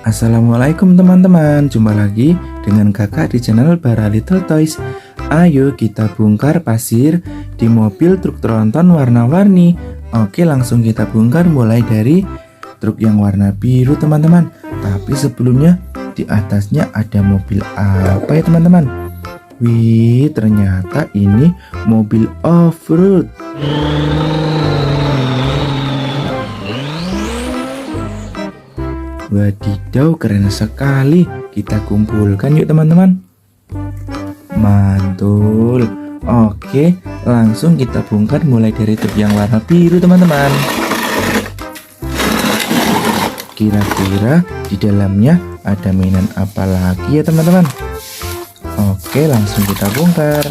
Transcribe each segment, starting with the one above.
Assalamualaikum teman-teman, jumpa lagi dengan kakak di channel Bara Little Toys. Ayo kita bongkar pasir di mobil truk tronton warna-warni. Oke, langsung kita bongkar mulai dari truk yang warna biru teman-teman. Tapi sebelumnya di atasnya ada mobil apa ya teman-teman? Wih, ternyata ini mobil off-road. Wadidaw, keren sekali. Kita kumpulkan yuk teman-teman. Mantul. Oke, langsung kita bongkar mulai dari truk yang warna biru teman-teman. Kira-kira di dalamnya ada mainan apa lagi ya teman-teman? Oke, langsung kita bongkar.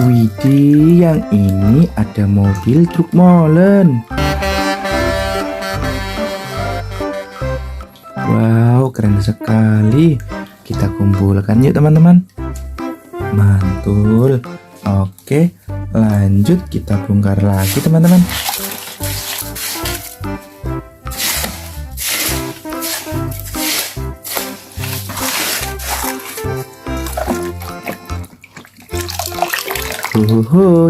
Widih, yang ini ada mobil truk molen. Wow, keren sekali. Kita kumpulkan yuk teman-teman. Mantul. Oke, lanjut kita bongkar lagi teman-teman.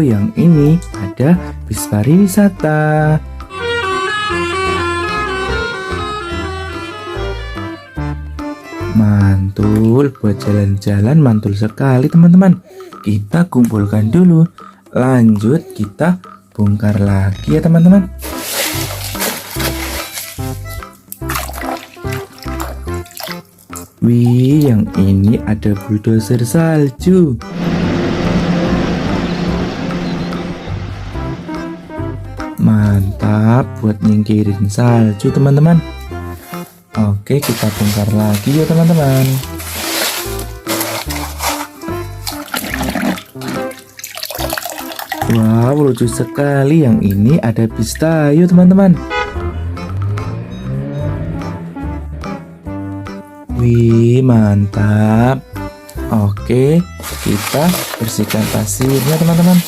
Yang ini ada bis pariwisata. Mantul, buat jalan-jalan mantul sekali teman-teman. Kita kumpulkan dulu. Lanjut kita bongkar lagi ya teman-teman. Wih, yang ini ada bulldozer salju. Mantap, buat nyingkirin salju teman-teman. Oke, kita bongkar lagi ya teman-teman. Wow, lucu sekali. Yang ini ada bis tayo teman-teman. Wih, mantap. Oke, kita bersihkan pasirnya teman-teman.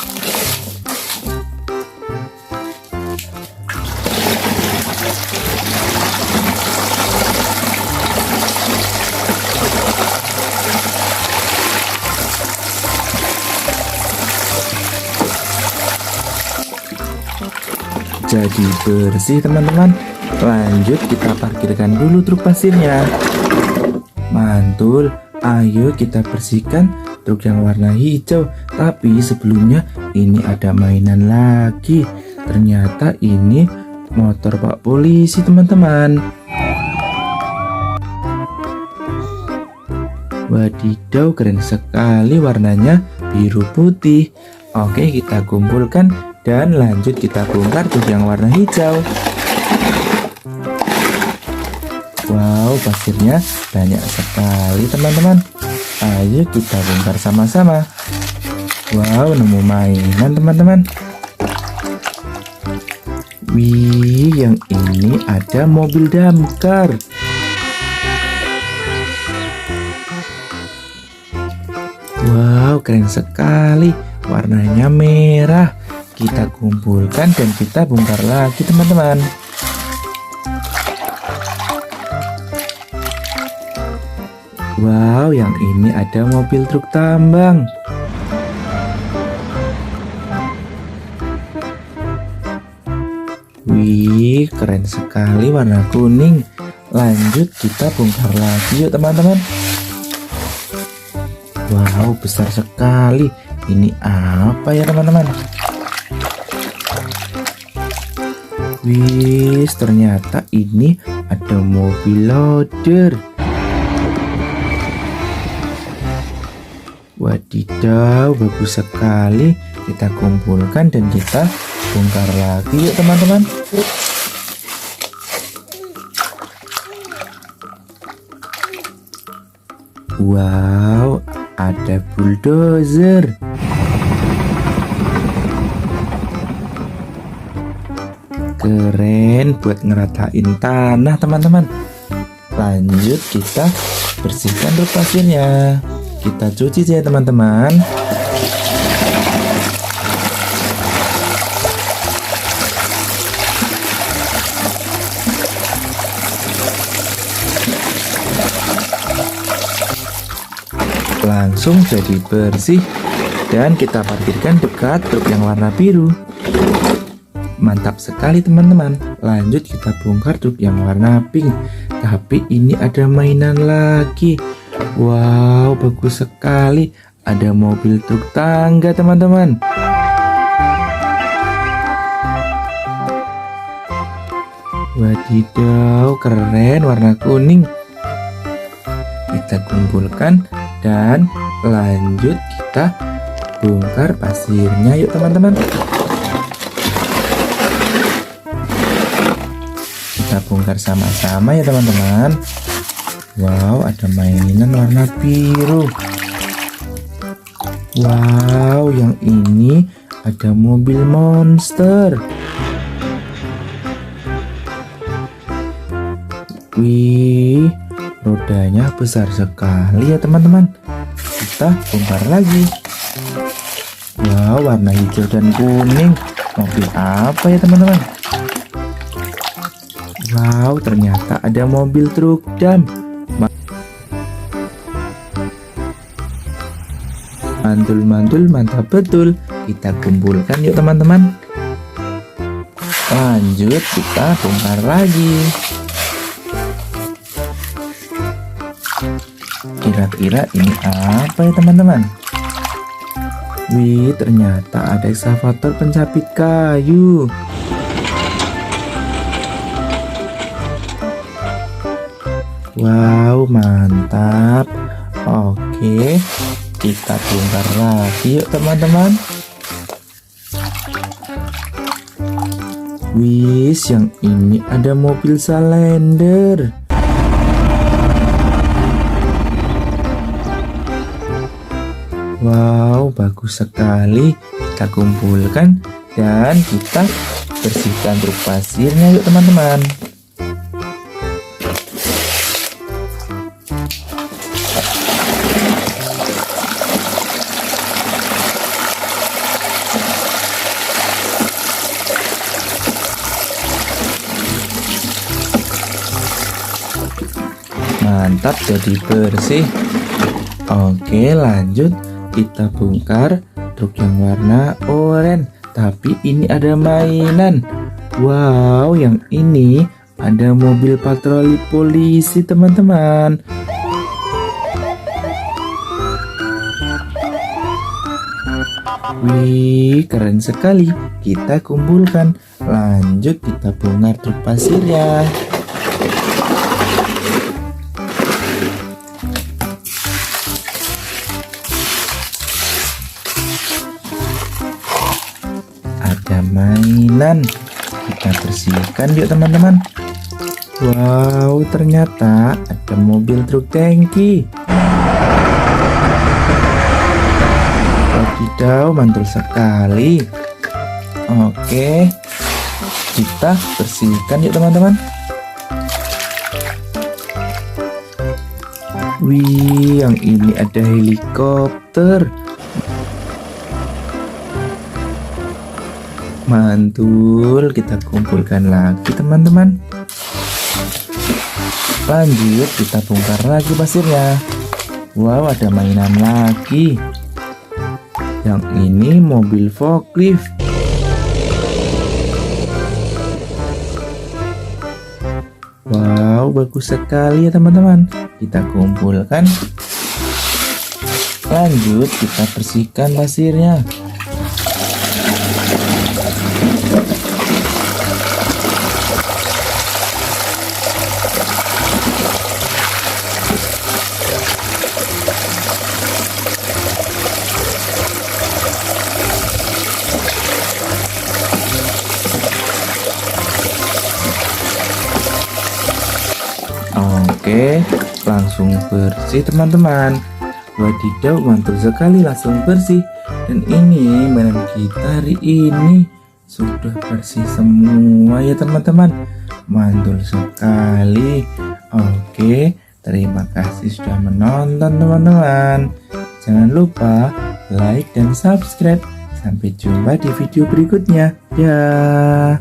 Jadi bersih teman-teman. Lanjut kita parkirkan dulu truk pasirnya. Mantul. Ayo kita bersihkan truk yang warna hijau. Tapi sebelumnya ini ada mainan lagi. Ternyata ini motor Pak Polisi teman-teman. Wadidaw, keren sekali, warnanya biru putih. Oke, kita kumpulkan dan lanjut kita bongkar truk yang warna hijau. Wow, pasirnya banyak sekali teman-teman. Ayo kita bongkar sama-sama. Wow, nemu mainan teman-teman. Wih, yang ini ada mobil damkar. Wow, keren sekali. Warnanya merah. Kita kumpulkan dan kita bongkar lagi teman-teman. Wow, yang ini ada mobil truk tambang. Wih, keren sekali, warna kuning. Lanjut kita bongkar lagi yuk teman-teman. Wow, besar sekali. Ini apa ya teman-teman? Wih, ternyata ini ada mobil loader. Wadidaw, bagus sekali. Kita kumpulkan dan kita bongkar lagi yuk teman-teman. Wow, ada bulldozer. Keren, buat ngeratain tanah teman-teman. Lanjut kita bersihkan truk pasirnya. Kita cuci ya teman-teman. langsung jadi bersih. Dan kita parkirkan dekat truk yang warna biru. Mantap sekali teman-teman. Lanjut kita bongkar truk yang warna pink. Tapi ini ada mainan lagi. Wow, bagus sekali. Ada mobil truk tangga teman-teman. Wadidaw, keren, warna kuning. Kita kumpulkan dan lanjut kita bongkar pasirnya yuk teman-teman. Kita bongkar sama-sama ya teman-teman. Wow, ada mainan warna biru. Wow, yang ini ada mobil monster. Wih, rodanya besar sekali ya teman-teman. Kita bongkar lagi. Wow, warna hijau dan kuning. Mobil apa ya teman-teman? Wow, ternyata ada mobil truk dump. Mantul-mantul, mantap betul. Kita kumpulkan yuk teman-teman. Lanjut kita bongkar lagi. Kira-kira ini apa ya teman-teman? Wih, ternyata ada ekskavator pencapit kayu. Wow, mantap. Oke, kita bongkar lagi yuk teman-teman. Wih, yang ini ada mobil Salender. Wow, bagus sekali. Kita kumpulkan dan kita bersihkan truk pasirnya yuk teman-teman. Mantap, jadi bersih. Oke, lanjut kita bongkar truk yang warna oranye. Tapi ini ada mainan. Wow, yang ini ada mobil patroli polisi teman-teman. Wih, keren sekali. Kita kumpulkan. Lanjut kita bongkar truk pasirnya. Ada mainan. Kita bersihkan yuk teman-teman. Wow, ternyata ada mobil truk tangki. Wadidaw, mantul sekali. Oke, kita bersihkan yuk teman-teman. Wih, yang ini ada helikopter. Mantul, kita kumpulkan lagi teman-teman. Lanjut kita bongkar lagi pasirnya. Wow, ada mainan lagi. Yang ini mobil forklift. Wow, bagus sekali ya teman-teman. Kita kumpulkan. Lanjut kita bersihkan pasirnya. Oke, langsung bersih teman-teman. Wadidaw, mantul sekali, langsung bersih. Dan ini mainan kita hari ini sudah bersih semua ya teman-teman. Mantul sekali. Oke, terima kasih sudah menonton teman-teman. Jangan lupa like dan subscribe. Sampai jumpa di video berikutnya. Dah.